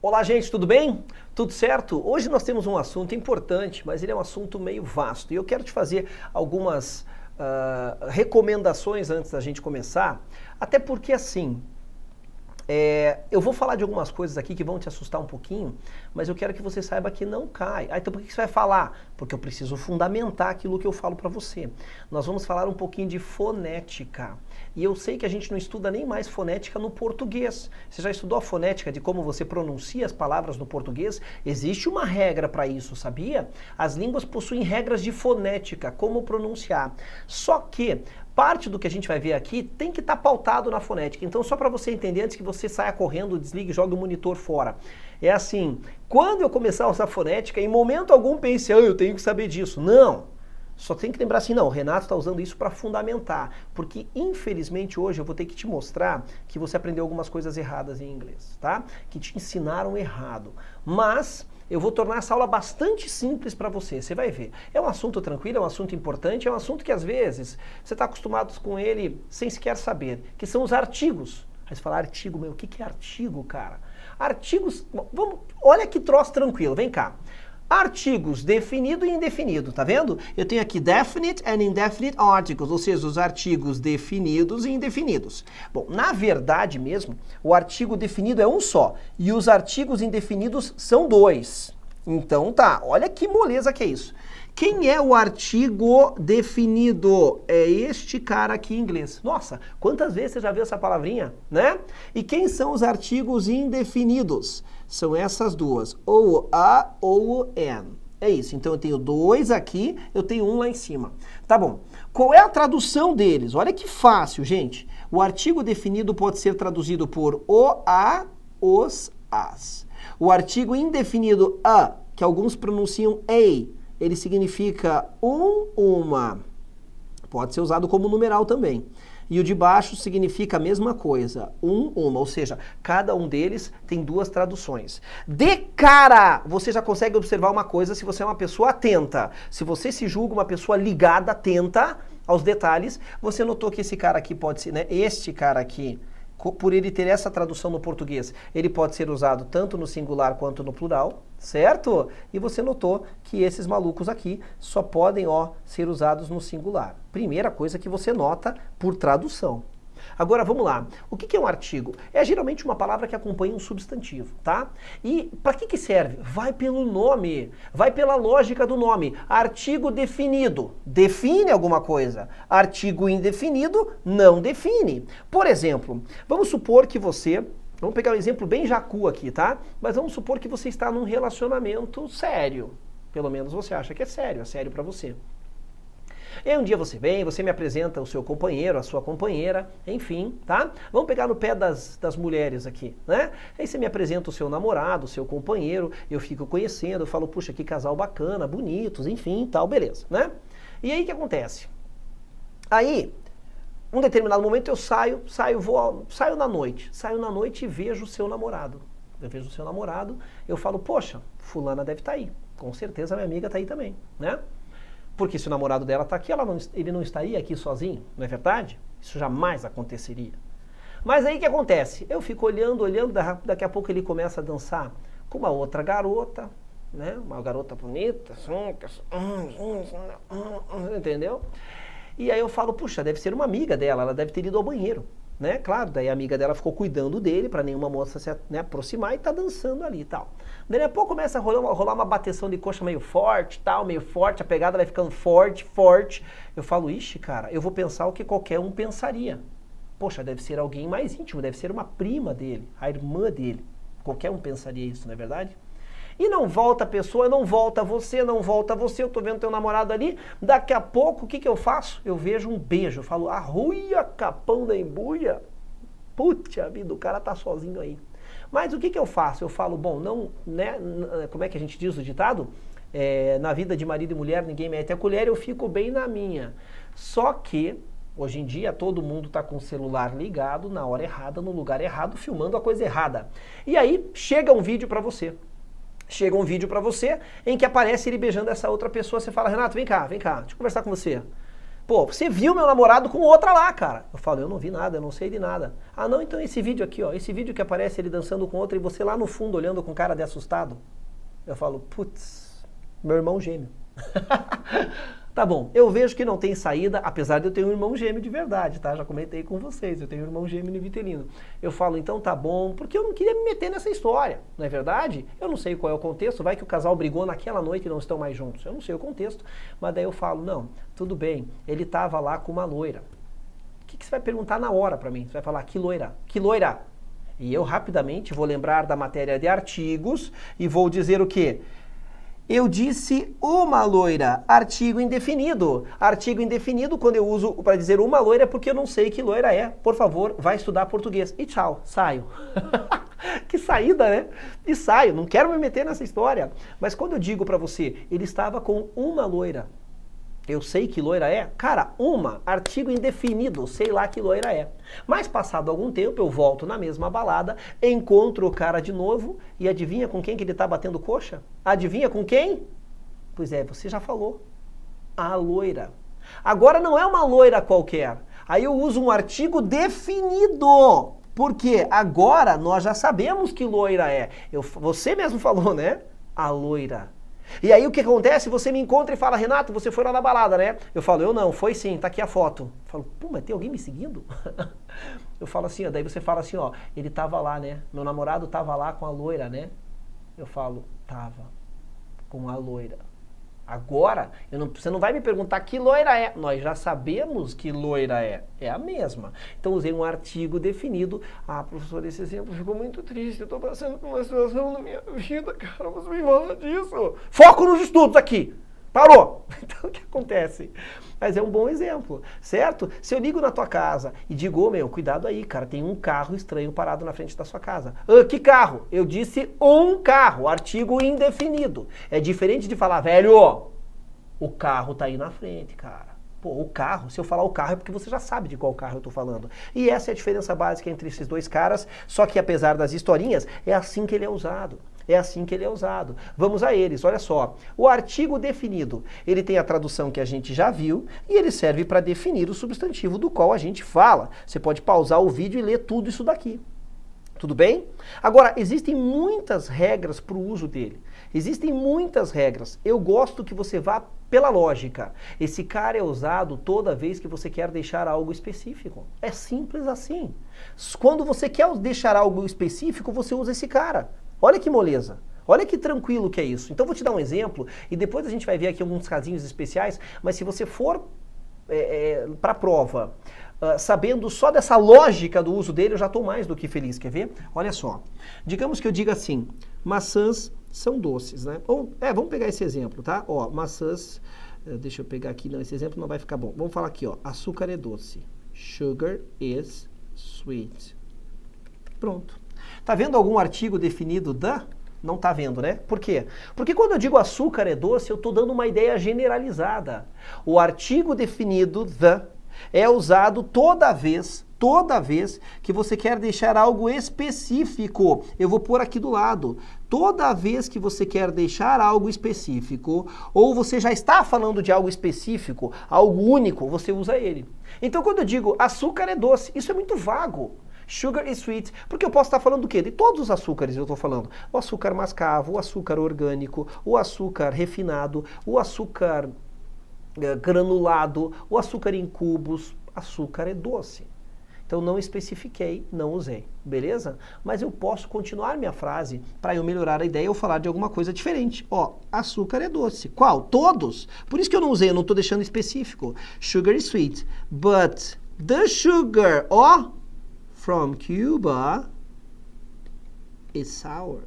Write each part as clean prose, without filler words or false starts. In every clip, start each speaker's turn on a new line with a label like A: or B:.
A: Olá, gente, tudo bem? Tudo certo? Hoje nós temos um assunto importante, mas ele é um assunto meio vasto. E eu quero te fazer algumas recomendações antes da gente começar, até porque assim, eu vou falar de algumas coisas aqui que vão te assustar um pouquinho, mas eu quero que você saiba que não cai. Então por que você vai falar? Porque eu preciso fundamentar aquilo que eu falo para você. Nós vamos falar um pouquinho de fonética. E eu sei que a gente não estuda nem mais fonética no português. Você já estudou a fonética de como você pronuncia as palavras no português? Existe uma regra para isso, sabia? As línguas possuem regras de fonética, como pronunciar. Só que parte do que a gente vai ver aqui tem que estar pautado na fonética. Então, só para você entender, antes que você saia correndo, desligue e jogue o monitor fora. É assim, quando eu começar a usar fonética, em momento algum pense, eu tenho que saber disso. Não! Só tem que lembrar assim, não, o Renato está usando isso para fundamentar, porque infelizmente hoje eu vou ter que te mostrar que você aprendeu algumas coisas erradas em inglês, tá? Que te ensinaram errado. Mas eu vou tornar essa aula bastante simples para você, você vai ver. É um assunto tranquilo, é um assunto importante, é um assunto que às vezes você está acostumado com ele sem sequer saber, que são os artigos. Aí você fala, artigo, meu, o que é artigo, cara? Artigos, olha que troço tranquilo, vem cá. Artigos definido e indefinido, tá vendo? Eu tenho aqui definite and indefinite articles, ou seja, os artigos definidos e indefinidos. Bom, na verdade mesmo, o artigo definido é um só, e os artigos indefinidos são dois. Então tá, olha que moleza que é isso. Quem é o artigo definido? É este cara aqui em inglês. Nossa, quantas vezes você já viu essa palavrinha, né? E quem são os artigos indefinidos? São essas duas, ou a ou o an. É isso, então eu tenho dois aqui, eu tenho um lá em cima. Tá bom, qual é a tradução deles? Olha que fácil, gente. O artigo definido pode ser traduzido por o, a, os, as. O artigo indefinido a, que alguns pronunciam a, ele significa um, uma. Pode ser usado como numeral também. E o de baixo significa a mesma coisa, um, uma, ou seja, cada um deles tem duas traduções. De cara, você já consegue observar uma coisa se você é uma pessoa atenta. Se você se julga uma pessoa ligada, atenta aos detalhes, você notou que esse cara aqui pode ser, né? Este cara aqui, por ele ter essa tradução no português, ele pode ser usado tanto no singular quanto no plural, certo? E você notou que esses malucos aqui só podem, ser usados no singular. Primeira coisa que você nota por tradução. Agora vamos lá. O que é um artigo? É geralmente uma palavra que acompanha um substantivo, tá? E para que serve? Vai pelo nome, vai pela lógica do nome. Artigo definido, define alguma coisa. Artigo indefinido, não define. Por exemplo, vamos supor que você... Vamos pegar um exemplo bem jacu aqui, tá? Mas vamos supor que você está num relacionamento sério. Pelo menos você acha que é sério para você. E aí um dia você vem, você me apresenta o seu companheiro, a sua companheira, enfim, tá? Vamos pegar no pé das mulheres aqui, né? Aí você me apresenta o seu namorado, o seu companheiro, eu fico conhecendo, eu falo, puxa, que casal bacana, bonitos, enfim, tal, beleza, né? E aí o que acontece? Aí, um determinado momento eu saio na noite e vejo o seu namorado. Eu vejo o seu namorado, eu falo, poxa, fulana deve estar aí, com certeza minha amiga está aí também, né? Porque se o namorado dela está aqui, ele não estaria aqui sozinho, não é verdade? Isso jamais aconteceria. Mas aí o que acontece? Eu fico olhando, daqui a pouco ele começa a dançar com uma outra garota, né? Uma garota bonita, entendeu? E aí eu falo, puxa, deve ser uma amiga dela, ela deve ter ido ao banheiro, né? Claro, daí a amiga dela ficou cuidando dele para nenhuma moça se aproximar e tá dançando ali e tal. Daí a pouco começa a rolar uma bateção de coxa meio forte, a pegada vai ficando forte. Eu falo, ixi, cara, eu vou pensar o que qualquer um pensaria. Poxa, deve ser alguém mais íntimo, deve ser uma prima dele, a irmã dele. Qualquer um pensaria isso, não é verdade? E não volta a pessoa, não volta você, eu tô vendo teu namorado ali, daqui a pouco, o que eu faço? Eu vejo um beijo, eu falo, arruia, capão da embuia. Putz, a vida, o cara tá sozinho aí. Mas o que eu faço? Eu falo, bom, não, né, como é que a gente diz o ditado? Na vida de marido e mulher ninguém mete a colher, eu fico bem na minha. Só que, hoje em dia, todo mundo está com o celular ligado, na hora errada, no lugar errado, filmando a coisa errada. E aí, chega um vídeo para você. Em que aparece ele beijando essa outra pessoa, você fala, Renato, vem cá, deixa eu conversar com você. Pô, você viu meu namorado com outra lá, cara. Eu falo, eu não vi nada, eu não sei de nada. Ah, não, então esse vídeo aqui, ó, esse vídeo que aparece ele dançando com outra e você lá no fundo olhando com cara de assustado. Eu falo, putz, meu irmão gêmeo. Tá bom, eu vejo que não tem saída, apesar de eu ter um irmão gêmeo de verdade, tá? Já comentei com vocês, eu tenho um irmão gêmeo nivitelino. Eu falo, então tá bom, porque eu não queria me meter nessa história, não é verdade? Eu não sei qual é o contexto, vai que o casal brigou naquela noite e não estão mais juntos. Eu não sei o contexto, mas daí eu falo, não, tudo bem, ele tava lá com uma loira. O que você vai perguntar na hora pra mim? Você vai falar, que loira? Que loira? E eu rapidamente vou lembrar da matéria de artigos e vou dizer o quê? Eu disse uma loira, artigo indefinido. Artigo indefinido, quando eu uso para dizer uma loira, é porque eu não sei que loira é. Por favor, vai estudar português. E tchau, saio. Que saída, né? E saio, não quero me meter nessa história. Mas quando eu digo para você, ele estava com uma loira, eu sei que loira é? Cara, uma, artigo indefinido, sei lá que loira é. Mas passado algum tempo, eu volto na mesma balada, encontro o cara de novo e adivinha com quem que ele tá batendo coxa? Adivinha com quem? Pois é, você já falou. A loira. Agora não é uma loira qualquer. Aí eu uso um artigo definido. Porque agora nós já sabemos que loira é. Você mesmo falou, né? A loira. E aí o que acontece? Você me encontra e fala, Renato, você foi lá na balada, né? Eu falo, eu não, foi sim, tá aqui a foto. Eu falo, pô, mas tem alguém me seguindo? Eu falo assim, ó, daí você fala assim, ó, ele tava lá, né? Meu namorado tava lá com a loira, né? Eu falo, tava com a loira. Agora, você não vai me perguntar que loira é. Nós já sabemos que loira é. É a mesma. Então usei um artigo definido. Ah, professor, esse exemplo ficou muito triste. Eu tô passando por uma situação na minha vida, cara. Você me fala disso. Foco nos estudos aqui. Parou! Então o que acontece? Mas é um bom exemplo, certo? Se eu ligo na tua casa e digo, ô meu, cuidado aí, cara, tem um carro estranho parado na frente da sua casa. Ah, que carro? Eu disse um carro, artigo indefinido. É diferente de falar, velho, o carro tá aí na frente, cara. Pô, o carro, se eu falar o carro é porque você já sabe de qual carro eu tô falando. E essa é a diferença básica entre esses dois caras, só que apesar das historinhas, é assim que ele é usado. É assim que ele é usado. Vamos a eles, olha só. O artigo definido, ele tem a tradução que a gente já viu e ele serve para definir o substantivo do qual a gente fala. Você pode pausar o vídeo e ler tudo isso daqui. Tudo bem? Agora, existem muitas regras para o uso dele. Existem muitas regras. Eu gosto que você vá pela lógica. Esse cara é usado toda vez que você quer deixar algo específico. É simples assim. Quando você quer deixar algo específico, você usa esse cara. Olha que moleza. Olha que tranquilo que é isso. Então vou te dar um exemplo e depois a gente vai ver aqui alguns casinhos especiais, mas se você for para a prova sabendo só dessa lógica do uso dele, eu já estou mais do que feliz. Quer ver? Olha só. Digamos que eu diga assim, maçãs são doces, né? Ou, vamos pegar esse exemplo, tá? Ó, maçãs, deixa eu pegar aqui, não, esse exemplo não vai ficar bom. Vamos falar aqui, ó, açúcar é doce. Sugar is sweet. Pronto. Tá vendo algum artigo definido da? Não tá vendo, né? Por quê? Porque quando eu digo açúcar é doce, eu tô dando uma ideia generalizada. O artigo definido the é usado toda vez que você quer deixar algo específico. Eu vou pôr aqui do lado. Toda vez que você quer deixar algo específico, ou você já está falando de algo específico, algo único, você usa ele. Então quando eu digo açúcar é doce, isso é muito vago. Sugar is sweet, porque eu posso estar falando do quê? De todos os açúcares eu estou falando. O açúcar mascavo, o açúcar orgânico, o açúcar refinado, o açúcar granulado, o açúcar em cubos. Açúcar é doce. Então não especifiquei, não usei, beleza? Mas eu posso continuar minha frase para eu melhorar a ideia ou falar de alguma coisa diferente. Ó, açúcar é doce. Qual? Todos. Por isso que eu não usei, eu não estou deixando específico. Sugar is sweet, but the sugar, ó, from Cuba is sour.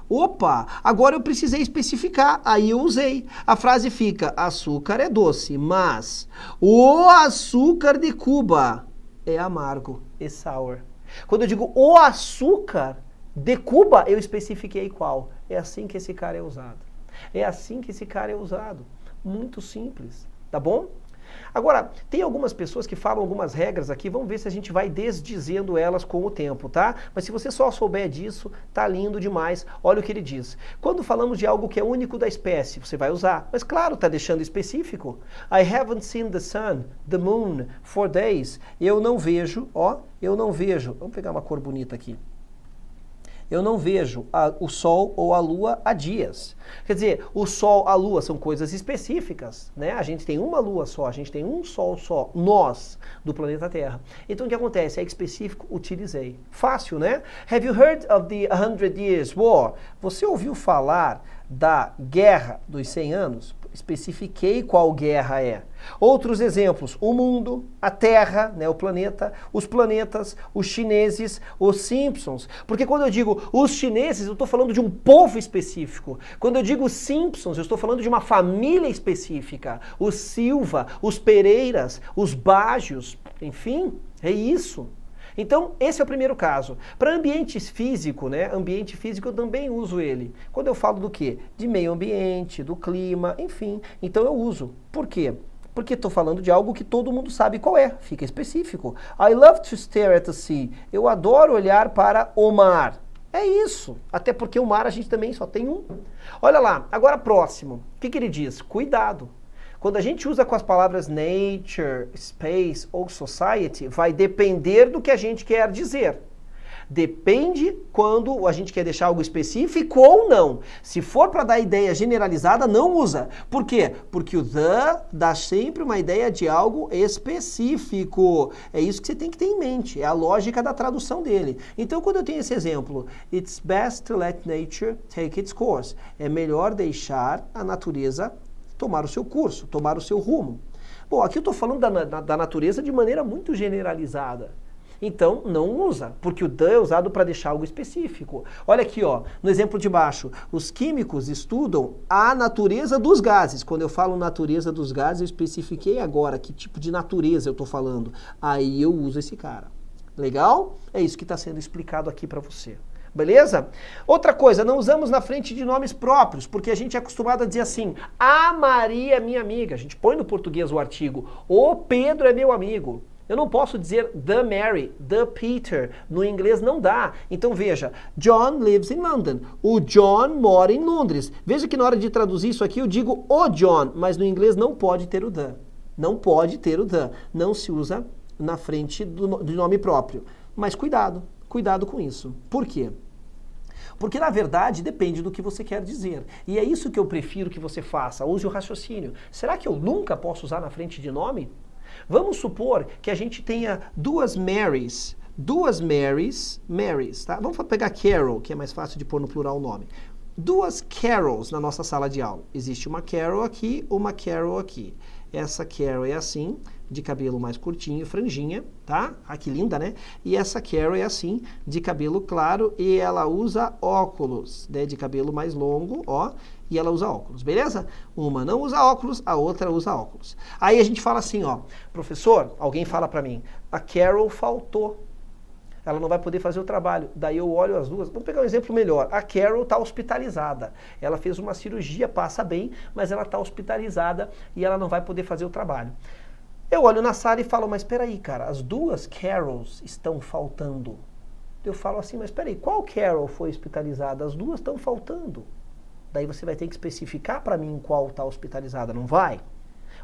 A: Opa, agora eu precisei especificar, aí eu usei. A frase fica, açúcar é doce, mas o açúcar de Cuba é amargo, é sour. Quando eu digo o açúcar de Cuba, eu especifiquei qual. É assim que esse cara é usado. É assim que esse cara é usado. Muito simples, tá bom? Agora, tem algumas pessoas que falam algumas regras aqui, vamos ver se a gente vai desdizendo elas com o tempo, tá? Mas se você só souber disso, tá lindo demais. Olha o que ele diz. Quando falamos de algo que é único da espécie, você vai usar. Mas claro, tá deixando específico. I haven't seen the sun, the moon, for days. Eu não vejo, ó, eu não vejo. Vamos pegar uma cor bonita aqui. Eu não vejo o sol ou a lua há dias. Quer dizer, o sol, a lua são coisas específicas, né? A gente tem uma lua só, a gente tem um sol só, nós, do planeta Terra. Então o que acontece? É específico, utilizei. Fácil, né? Have you heard of the 100 Years War? Você ouviu falar da Guerra dos 100 anos? Especifiquei qual guerra é. Outros exemplos, o mundo, a Terra, né, o planeta, os planetas, os chineses, os Simpsons. Porque quando eu digo os chineses, eu estou falando de um povo específico. Quando eu digo Simpsons, eu estou falando de uma família específica. Os Silva, os Pereiras, os Bágios, enfim, é isso. Então, esse é o primeiro caso. Para ambiente físico, né? Ambiente físico eu também uso ele. Quando eu falo do quê? De meio ambiente, do clima, enfim. Então eu uso. Por quê? Porque estou falando de algo que todo mundo sabe qual é. Fica específico. I love to stare at the sea. Eu adoro olhar para o mar. É isso. Até porque o mar a gente também só tem um. Olha lá, agora próximo. O que ele diz? Cuidado. Quando a gente usa com as palavras nature, space ou society, vai depender do que a gente quer dizer. Depende quando a gente quer deixar algo específico ou não. Se for para dar ideia generalizada, não usa. Por quê? Porque o the dá sempre uma ideia de algo específico. É isso que você tem que ter em mente. É a lógica da tradução dele. Então, quando eu tenho esse exemplo, it's best to let nature take its course. É melhor deixar a natureza tomar o seu curso, tomar o seu rumo. Bom, aqui eu estou falando da natureza de maneira muito generalizada. Então, não usa, porque o the é usado para deixar algo específico. Olha aqui, ó, no exemplo de baixo. Os químicos estudam a natureza dos gases. Quando eu falo natureza dos gases, eu especifiquei agora que tipo de natureza eu estou falando. Aí eu uso esse cara. Legal? É isso que está sendo explicado aqui para você. Beleza? Outra coisa, não usamos na frente de nomes próprios, porque a gente é acostumado a dizer assim, a Maria é minha amiga. A gente põe no português o artigo, o Pedro é meu amigo. Eu não posso dizer the Mary, the Peter. No inglês não dá. Então veja, John lives in London. O John mora em Londres. Veja que na hora de traduzir isso aqui eu digo o John, mas no inglês não pode ter o the. Não pode ter o the. Não se usa na frente de nome próprio. Mas cuidado, cuidado com isso. Por quê? Porque, na verdade, depende do que você quer dizer. E é isso que eu prefiro que você faça. Use o raciocínio. Será que eu nunca posso usar na frente de nome? Vamos supor que a gente tenha duas Marys. Duas Marys, tá? Vamos pegar Carol, que é mais fácil de pôr no plural o nome. Duas Carols na nossa sala de aula. Existe uma Carol aqui, uma Carol aqui. Essa Carol é assim, de cabelo mais curtinho, franjinha, tá? Ah, que linda, né? E essa Carol é assim, de cabelo claro, e ela usa óculos, né? De cabelo mais longo, ó, e ela usa óculos, beleza? Uma não usa óculos, a outra usa óculos. Aí a gente fala assim, ó, professor, alguém fala pra mim, a Carol faltou. Ela não vai poder fazer o trabalho. Daí eu olho as duas. Vamos pegar um exemplo melhor. A Carol está hospitalizada. Ela fez uma cirurgia, passa bem, mas ela está hospitalizada e ela não vai poder fazer o trabalho. Eu olho na sala e falo, mas espera aí, cara, as duas Carols estão faltando. Eu falo assim, mas espera aí, qual Carol foi hospitalizada? As duas estão faltando. Daí você vai ter que especificar para mim qual está hospitalizada, não vai?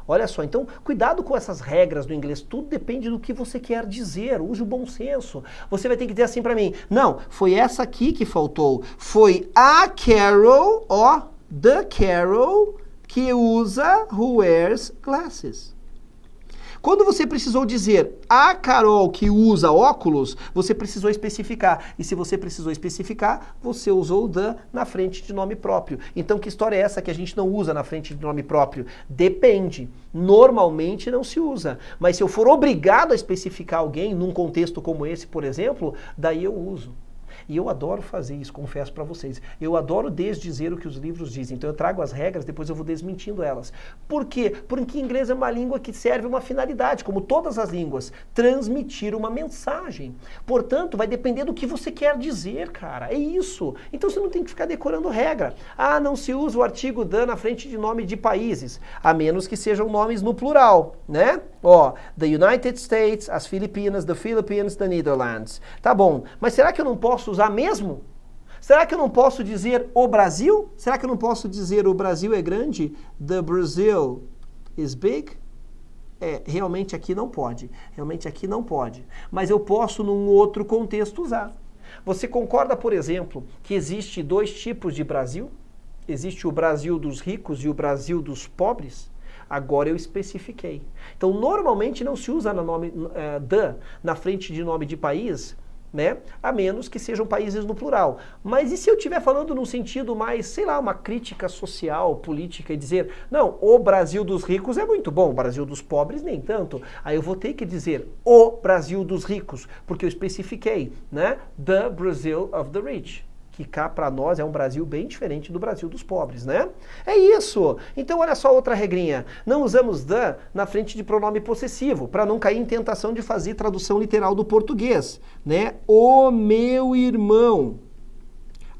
A: Olha só, então cuidado com essas regras do inglês, tudo depende do que você quer dizer, use o bom senso. Você vai ter que dizer assim pra mim, não, foi essa aqui que faltou, foi a Carol, ó, the Carol que usa who wears glasses. Quando você precisou dizer a Carol que usa óculos, você precisou especificar. E se você precisou especificar, você usou o the na frente de nome próprio. Então, que história é essa que a gente não usa na frente de nome próprio? Depende. Normalmente não se usa. Mas se eu for obrigado a especificar alguém num contexto como esse, por exemplo, daí eu uso. E eu adoro fazer isso, confesso para vocês. Eu adoro desdizer o que os livros dizem. Então eu trago as regras, depois eu vou desmentindo elas. Por quê? Porque inglês é uma língua que serve uma finalidade, como todas as línguas, transmitir uma mensagem. Portanto, vai depender do que você quer dizer, cara. É isso. Então você não tem que ficar decorando regra. Ah, não se usa o artigo the na frente de nome de países, a menos que sejam nomes no plural, né? Ó, the United States, as Filipinas, the Philippines, the Netherlands. Tá bom, mas será que eu não posso usar mesmo? Será que eu não posso dizer o Brasil? Será que eu não posso dizer o Brasil é grande? The Brazil is big? Realmente aqui não pode. Realmente aqui não pode. Mas eu posso num outro contexto usar. Você concorda, por exemplo, que existe dois tipos de Brasil? Existe o Brasil dos ricos e o Brasil dos pobres? Agora eu especifiquei. Então, normalmente não se usa the na frente de nome de país, né? A menos que sejam países no plural. Mas e se eu estiver falando num sentido mais, sei lá, uma crítica social, política, e dizer, não, o Brasil dos ricos é muito bom, o Brasil dos pobres nem tanto. Aí eu vou ter que dizer o Brasil dos ricos, porque eu especifiquei, né? The Brazil of the rich. Que cá para nós é um Brasil bem diferente do Brasil dos pobres, né? É isso! Então olha só outra regrinha. Não usamos the na frente de pronome possessivo, para não cair em tentação de fazer tradução literal do português, né? O meu irmão.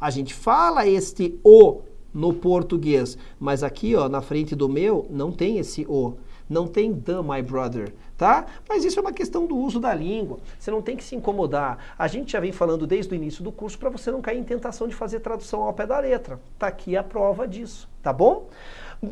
A: A gente fala este o no português, mas aqui, ó, na frente do meu, não tem esse o. Não tem the my brother, tá? Mas isso é uma questão do uso da língua. Você não tem que se incomodar. A gente já vem falando desde o início do curso para você não cair em tentação de fazer tradução ao pé da letra. Tá aqui a prova disso, tá bom?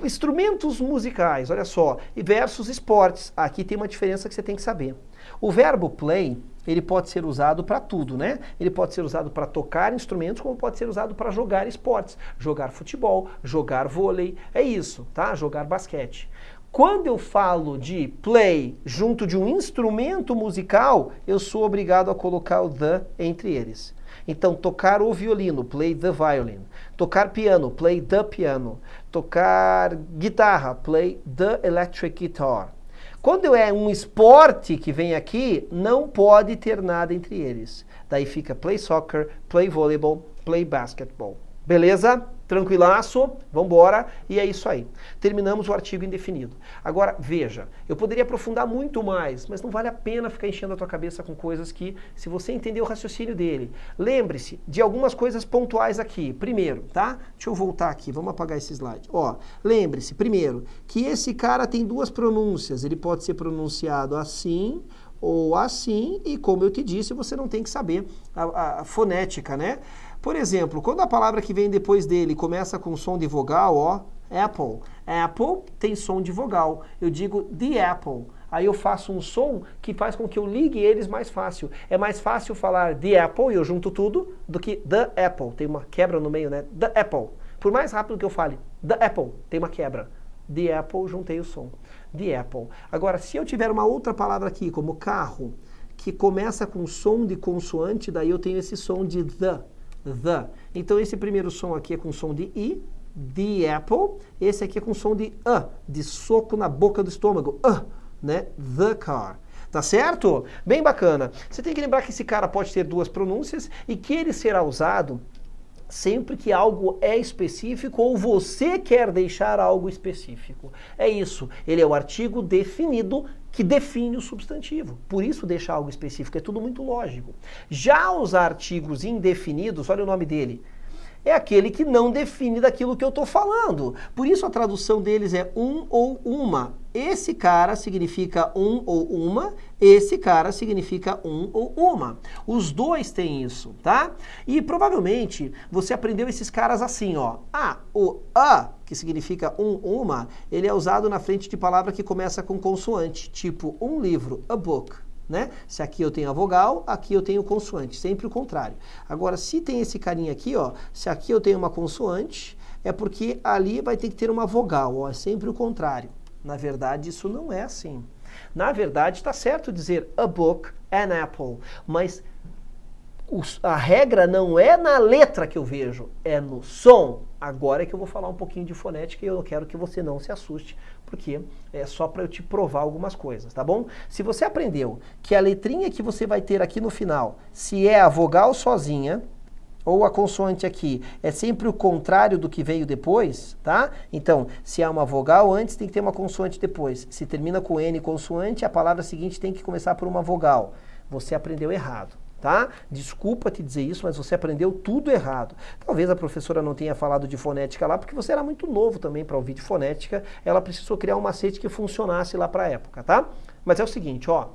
A: Instrumentos musicais, olha só, versus esportes. Aqui tem uma diferença que você tem que saber. O verbo play, ele pode ser usado para tudo, né? Ele pode ser usado para tocar instrumentos, como pode ser usado para jogar esportes. Jogar futebol, jogar vôlei, é isso, tá? Jogar basquete. Quando eu falo de play junto de um instrumento musical, eu sou obrigado a colocar o the entre eles. Então, tocar o violino, play the violin. Tocar piano, play the piano. Tocar guitarra, play the electric guitar. Quando é um esporte que vem aqui, não pode ter nada entre eles. Daí fica play soccer, play volleyball, play basketball. Beleza? Tranquilaço? Vambora. E é isso aí. Terminamos o artigo indefinido. Agora, veja, eu poderia aprofundar muito mais, mas não vale a pena ficar enchendo a tua cabeça com coisas que, se você entender o raciocínio dele, lembre-se de algumas coisas pontuais aqui. Primeiro, tá? Deixa eu voltar aqui, vamos apagar esse slide. Ó, lembre-se, primeiro, que esse cara tem duas pronúncias. Ele pode ser pronunciado assim ou assim, e como eu te disse, você não tem que saber a fonética, né? Por exemplo, quando a palavra que vem depois dele começa com som de vogal, ó, apple. Apple tem som de vogal. Eu digo the apple. Aí eu faço um som que faz com que eu ligue eles mais fácil. É mais fácil falar the apple, e eu junto tudo, do que the apple. Tem uma quebra no meio, né? The apple. Por mais rápido que eu fale, the apple, tem uma quebra. The apple, juntei o som. The apple. Agora, se eu tiver uma outra palavra aqui, como carro, que começa com som de consoante, daí eu tenho esse som de the. Então esse primeiro som aqui é com som de I, the apple. Esse aqui é com som de soco na boca do estômago, né? The car. Tá certo? Bem bacana. Você tem que lembrar que esse cara pode ter duas pronúncias e que ele será usado sempre que algo é específico ou você quer deixar algo específico. É isso. Ele é o artigo definido que define o substantivo. Por isso deixa algo específico. É tudo muito lógico. Já os artigos indefinidos, olha o nome dele, é aquele que não define daquilo que eu estou falando. Por isso a tradução deles é um ou uma. Esse cara significa um ou uma, esse cara significa um ou uma. Os dois têm isso, tá? E provavelmente você aprendeu esses caras assim, ó. O que significa um, uma, ele é usado na frente de palavra que começa com consoante, tipo um livro, a book. Né? Se aqui eu tenho a vogal, aqui eu tenho consoante, sempre o contrário. Agora, se tem esse carinha aqui, ó, se aqui eu tenho uma consoante, é porque ali vai ter que ter uma vogal, ó, é sempre o contrário. Na verdade, isso não é assim. Na verdade, está certo dizer a book, an apple, mas a regra não é na letra que eu vejo, é no som. Agora é que eu vou falar um pouquinho de fonética e eu quero que você não se assuste, porque é só para eu te provar algumas coisas, tá bom? Se você aprendeu que a letrinha que você vai ter aqui no final, se é a vogal sozinha, ou a consoante aqui é sempre o contrário do que veio depois, tá? Então, se há uma vogal antes, tem que ter uma consoante depois. Se termina com N consoante, a palavra seguinte tem que começar por uma vogal. Você aprendeu errado, tá? Desculpa te dizer isso, mas você aprendeu tudo errado. Talvez a professora não tenha falado de fonética lá, porque você era muito novo também para ouvir de fonética. Ela precisou criar um macete que funcionasse lá para a época, tá? Mas é o seguinte, ó.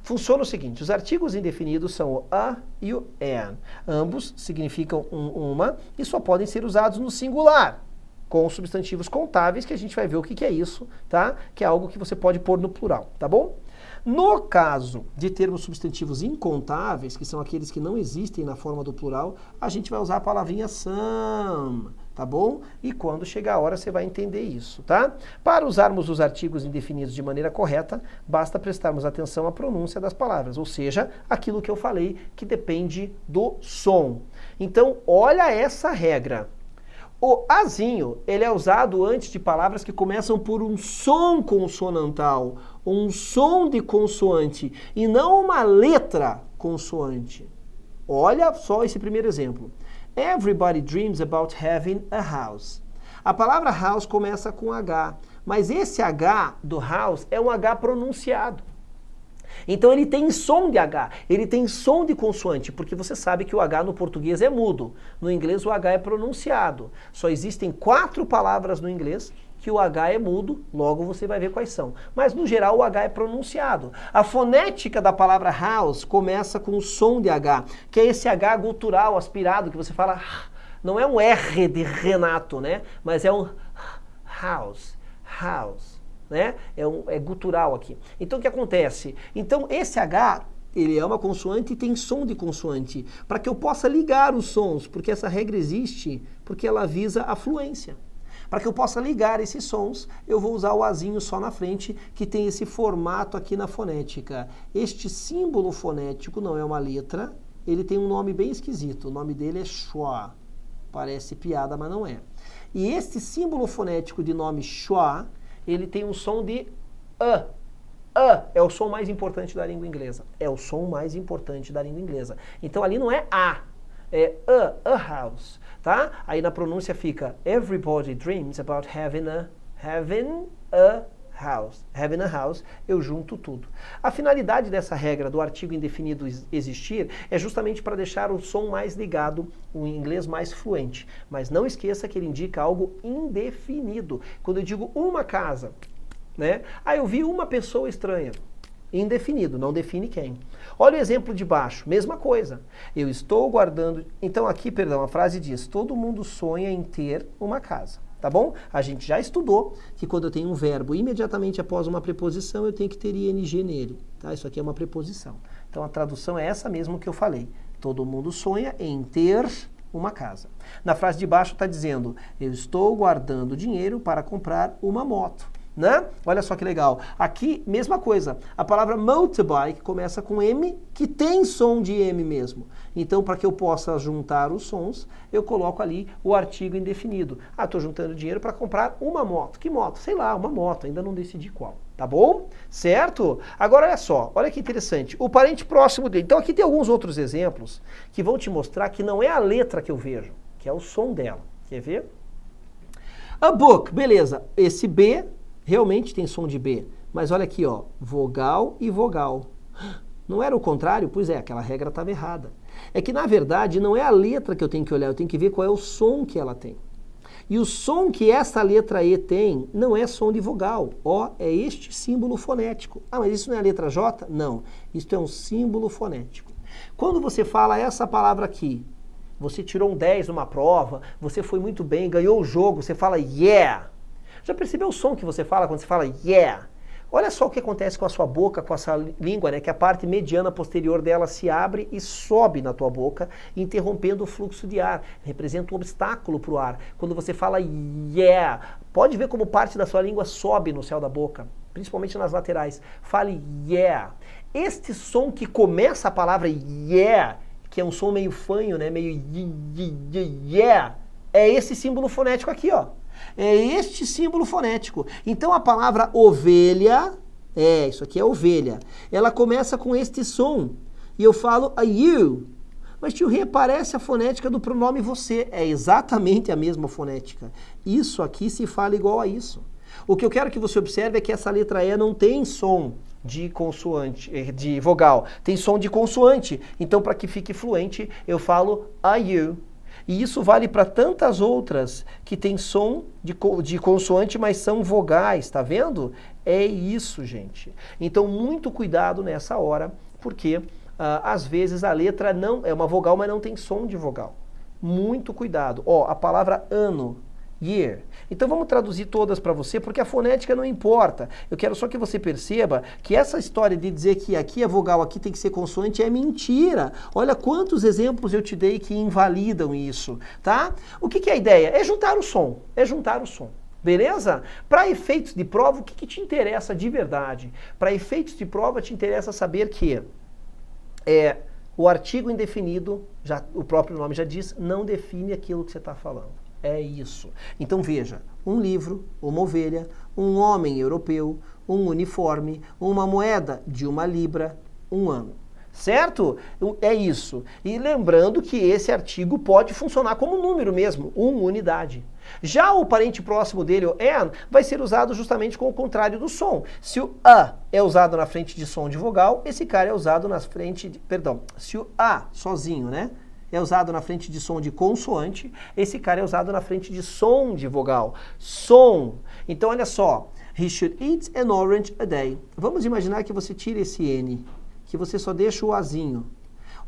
A: Funciona o seguinte, os artigos indefinidos são o a e o an. Ambos significam uma e só podem ser usados no singular, com substantivos contáveis, que a gente vai ver o que é isso, tá? Que é algo que você pode pôr no plural, tá bom? No caso de termos substantivos incontáveis, que são aqueles que não existem na forma do plural, a gente vai usar a palavrinha some, tá bom? E quando chegar a hora você vai entender isso, tá? Para usarmos os artigos indefinidos de maneira correta, basta prestarmos atenção à pronúncia das palavras, ou seja, aquilo que eu falei que depende do som. Então, olha essa regra. O azinho, ele é usado antes de palavras que começam por um som consonantal, um som de consoante, e não uma letra consoante. Olha só esse primeiro exemplo. Everybody dreams about having a house. A palavra house começa com H, mas esse H do house é um H pronunciado. Então ele tem som de H, ele tem som de consoante, porque você sabe que o H no português é mudo. No inglês o H é pronunciado. Só existem 4 palavras no inglês que o H é mudo, logo você vai ver quais são. Mas no geral o H é pronunciado. A fonética da palavra house começa com o som de H, que é esse H gutural, aspirado, que você fala, não é um R de Renato, né? Mas é um house, house. Né? É gutural aqui. Então o que acontece? Então esse H, ele é uma consoante e tem som de consoante, para que eu possa ligar os sons, porque essa regra existe, porque ela visa a fluência. Para que eu possa ligar esses sons, eu vou usar o azinho só na frente, que tem esse formato aqui na fonética. Este símbolo fonético não é uma letra, ele tem um nome bem esquisito, o nome dele é schwa. Parece piada, mas não é. E este símbolo fonético de nome schwa, ele tem um som de A. A é o som mais importante da língua inglesa. É o som mais importante da língua inglesa. Então ali não é A, é a house, tá? Aí na pronúncia fica everybody dreams about having a house. Having a house, eu junto tudo. A finalidade dessa regra do artigo indefinido existir é justamente para deixar o som mais ligado, o inglês mais fluente. Mas não esqueça que ele indica algo indefinido. Quando eu digo uma casa, né? Eu vi uma pessoa estranha. Indefinido, não define quem. Olha o exemplo de baixo, mesma coisa. Eu estou guardando... Então aqui, perdão, a frase diz, todo mundo sonha em ter uma casa. Tá bom? A gente já estudou que quando eu tenho um verbo imediatamente após uma preposição, eu tenho que ter ing nele. Tá? Isso aqui é uma preposição. Então a tradução é essa mesmo que eu falei. Todo mundo sonha em ter uma casa. Na frase de baixo está dizendo, eu estou guardando dinheiro para comprar uma moto. Né? Olha só que legal. Aqui, mesma coisa. A palavra motorbike começa com M, que tem som de M mesmo. Então, para que eu possa juntar os sons, eu coloco ali o artigo indefinido. Estou juntando dinheiro para comprar uma moto. Que moto? Sei lá, uma moto. Ainda não decidi qual. Tá bom? Certo? Agora, olha só. Olha que interessante. O parente próximo dele. Então, aqui tem alguns outros exemplos que vão te mostrar que não é a letra que eu vejo, que é o som dela. Quer ver? A book. Beleza. Esse B... realmente tem som de B, mas olha aqui, ó, vogal e vogal. Não era o contrário? Pois é, aquela regra estava errada. É que, na verdade, não é a letra que eu tenho que olhar, eu tenho que ver qual é o som que ela tem. E o som que essa letra E tem não é som de vogal. Ó, é este símbolo fonético. Mas isso não é a letra J? Não, isso é um símbolo fonético. Quando você fala essa palavra aqui, você tirou um 10 numa prova, você foi muito bem, ganhou o jogo, você fala yeah. Já percebeu o som que você fala quando você fala yeah? Olha só o que acontece com a sua boca, com a sua língua, né? Que a parte mediana posterior dela se abre e sobe na tua boca, interrompendo o fluxo de ar. Representa um obstáculo para o ar. Quando você fala yeah, pode ver como parte da sua língua sobe no céu da boca, principalmente nas laterais. Fale yeah. Este som que começa a palavra yeah, que é um som meio fanho, né? Meio yeah, é esse símbolo fonético aqui, ó. É este símbolo fonético. Então a palavra ovelha, isso aqui é ovelha, ela começa com este som. E eu falo a ewe. Mas tio Rê, parece a fonética do pronome você. É exatamente a mesma fonética. Isso aqui se fala igual a isso. O que eu quero que você observe é que essa letra E não tem som de consoante, de vogal. Tem som de consoante. Então, para que fique fluente, eu falo a you. E isso vale para tantas outras que tem som de consoante, mas são vogais, tá vendo? É isso, gente. Então, muito cuidado nessa hora, porque às vezes a letra não é uma vogal, mas não tem som de vogal. Muito cuidado. Ó, a palavra ano, year. Então vamos traduzir todas para você, porque a fonética não importa. Eu quero só que você perceba que essa história de dizer que aqui é vogal, aqui tem que ser consoante, é mentira. Olha quantos exemplos eu te dei que invalidam isso, tá? O que é a ideia? É juntar o som. É juntar o som. Beleza? Para efeitos de prova, o que te interessa de verdade? Para efeitos de prova, te interessa saber que o artigo indefinido, já, o próprio nome já diz, não define aquilo que você está falando. É isso. Então veja, um livro, uma ovelha, um homem europeu, um uniforme, uma moeda de 1 libra, 1 ano. Certo? É isso. E lembrando que esse artigo pode funcionar como número mesmo, uma unidade. Já o parente próximo dele, o an, vai ser usado justamente com o contrário do som. Se o a é usado na frente de som de vogal, esse cara é usado na frente de... Perdão, se o a sozinho, né? É usado na frente de som de consoante, esse cara é usado na frente de som de vogal. Som. Então, olha só. He should eat an orange a day. Vamos imaginar que você tira esse N, que você só deixa o Azinho.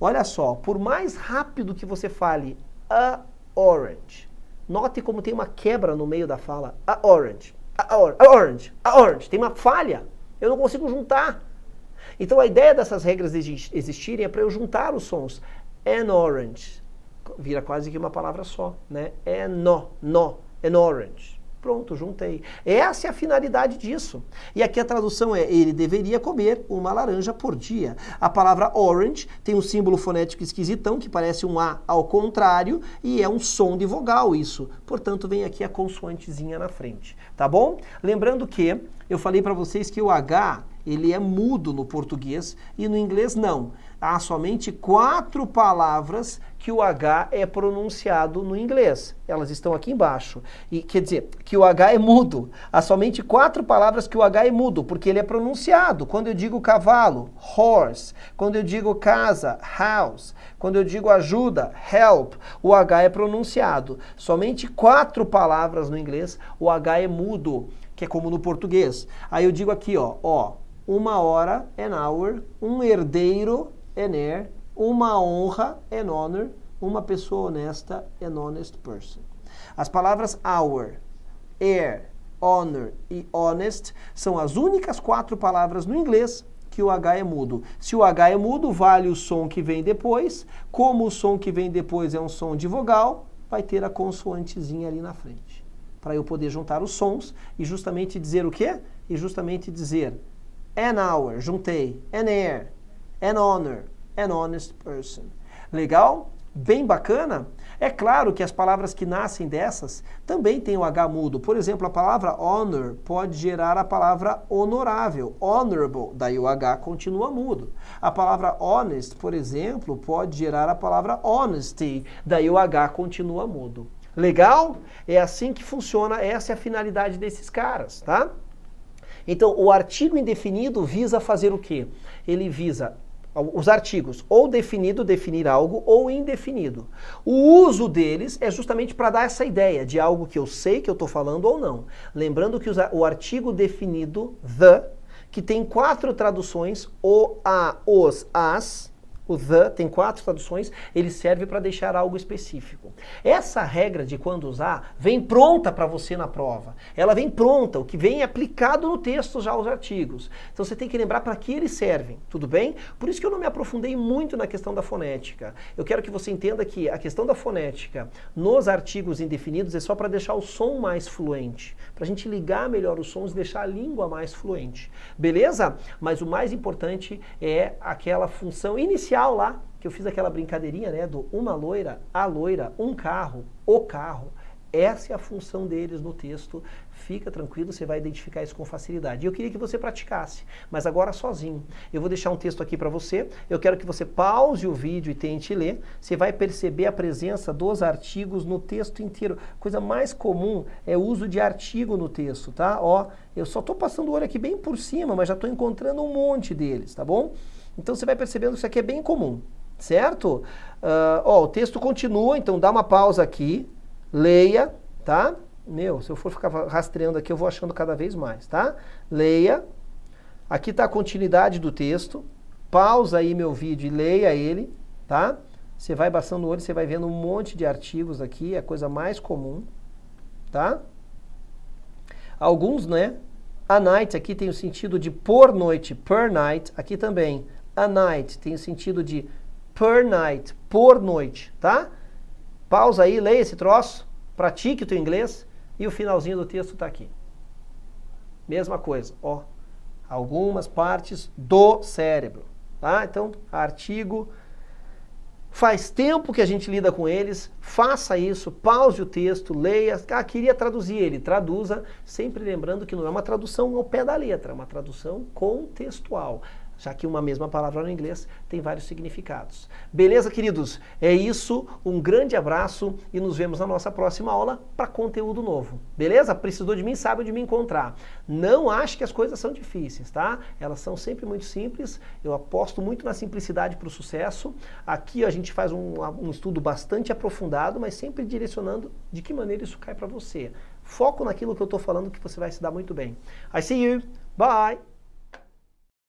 A: Olha só, por mais rápido que você fale a orange, note como tem uma quebra no meio da fala. A orange, a orange, a orange. Tem uma falha. Eu não consigo juntar. Então, a ideia dessas regras existirem é para eu juntar os sons. An orange. Vira quase que uma palavra só, né? An orange. Pronto, juntei. Essa é a finalidade disso. E aqui a tradução é, ele deveria comer uma laranja por dia. A palavra orange tem um símbolo fonético esquisitão, que parece um A ao contrário, e é um som de vogal isso. Portanto, vem aqui a consoantezinha na frente, tá bom? Lembrando que eu falei para vocês que o H, ele é mudo no português e no inglês não. Há somente 4 palavras que o H é pronunciado no inglês. Elas estão aqui embaixo. E quer dizer, que o H é mudo. Há somente 4 palavras que o H é mudo, porque ele é pronunciado. Quando eu digo cavalo, horse. Quando eu digo casa, house. Quando eu digo ajuda, help. O H é pronunciado. Somente 4 palavras no inglês, o H é mudo, que é como no português. Aí eu digo aqui, ó, 1 hora, an hour, um herdeiro, an heir, uma honra, an honor, uma pessoa honesta, an honest person. As palavras hour, heir, honor e honest são as únicas 4 palavras no inglês que o H é mudo. Se o H é mudo, vale o som que vem depois. Como o som que vem depois é um som de vogal, vai ter a consoantezinha ali na frente. Para eu poder juntar os sons e justamente dizer o quê? E justamente dizer an hour, juntei, an heir, an honor, an honest person. Legal? Bem bacana? É claro que as palavras que nascem dessas também têm o H mudo. Por exemplo, a palavra honor pode gerar a palavra honorável, honorable, daí o H continua mudo. A palavra honest, por exemplo, pode gerar a palavra honesty, daí o H continua mudo. Legal? É assim que funciona, essa é a finalidade desses caras, tá? Então, o artigo indefinido visa fazer o quê? Ele visa os artigos ou definido, definir algo, ou indefinido. O uso deles é justamente para dar essa ideia de algo que eu sei que eu estou falando ou não. Lembrando que o artigo definido, the, que tem 4 traduções, o, a, os, as, o the tem 4 traduções, ele serve para deixar algo específico. Essa regra de quando usar vem pronta para você na prova. Ela vem pronta, o que vem aplicado no texto já os artigos. Então você tem que lembrar para que eles servem, tudo bem? Por isso que eu não me aprofundei muito na questão da fonética. Eu quero que você entenda que a questão da fonética nos artigos indefinidos é só para deixar o som mais fluente, para a gente ligar melhor os sons e deixar a língua mais fluente. Beleza? Mas o mais importante é aquela função inicial lá, que eu fiz aquela brincadeirinha, né, do uma loira, a loira, um carro, o carro, Essa é a função deles no texto. Fica tranquilo, você vai identificar isso com facilidade. Eu queria que você praticasse, mas agora sozinho. Eu vou deixar um texto aqui para você. Eu quero que você pause o vídeo e tente ler. Você vai perceber a presença dos artigos no texto inteiro. Coisa mais comum é o uso de artigo no texto, tá? Ó, eu só estou passando o olho aqui bem por cima, mas já estou encontrando um monte deles, tá bom? Então você vai percebendo que isso aqui é bem comum, certo? Ó, o texto continua, então dá uma pausa aqui. Leia, tá? Se eu for ficar rastreando aqui, eu vou achando cada vez mais, tá? Leia. Aqui está a continuidade do texto. Pausa aí meu vídeo e leia ele, tá? Você vai passando o olho, você vai vendo um monte de artigos aqui, é a coisa mais comum, tá? Alguns, né? A night aqui tem o sentido de por noite, per night. Aqui também, a night tem o sentido de per night, por noite, tá? Pausa aí, leia esse troço, pratique o teu inglês e o finalzinho do texto está aqui. Mesma coisa, ó, algumas partes do cérebro, tá? Então, artigo, faz tempo que a gente lida com eles, faça isso, pause o texto, leia, queria traduzir ele, traduza, sempre lembrando que não é uma tradução ao pé da letra, é uma tradução contextual. Já que uma mesma palavra no inglês tem vários significados. Beleza, queridos? É isso, um grande abraço e nos vemos na nossa próxima aula para conteúdo novo. Beleza? Precisou de mim, sabe onde me encontrar. Não ache que as coisas são difíceis, tá? Elas são sempre muito simples, eu aposto muito na simplicidade para o sucesso. Aqui a gente faz um estudo bastante aprofundado, mas sempre direcionando de que maneira isso cai para você. Foco naquilo que eu estou falando que você vai se dar muito bem. I see you. Bye!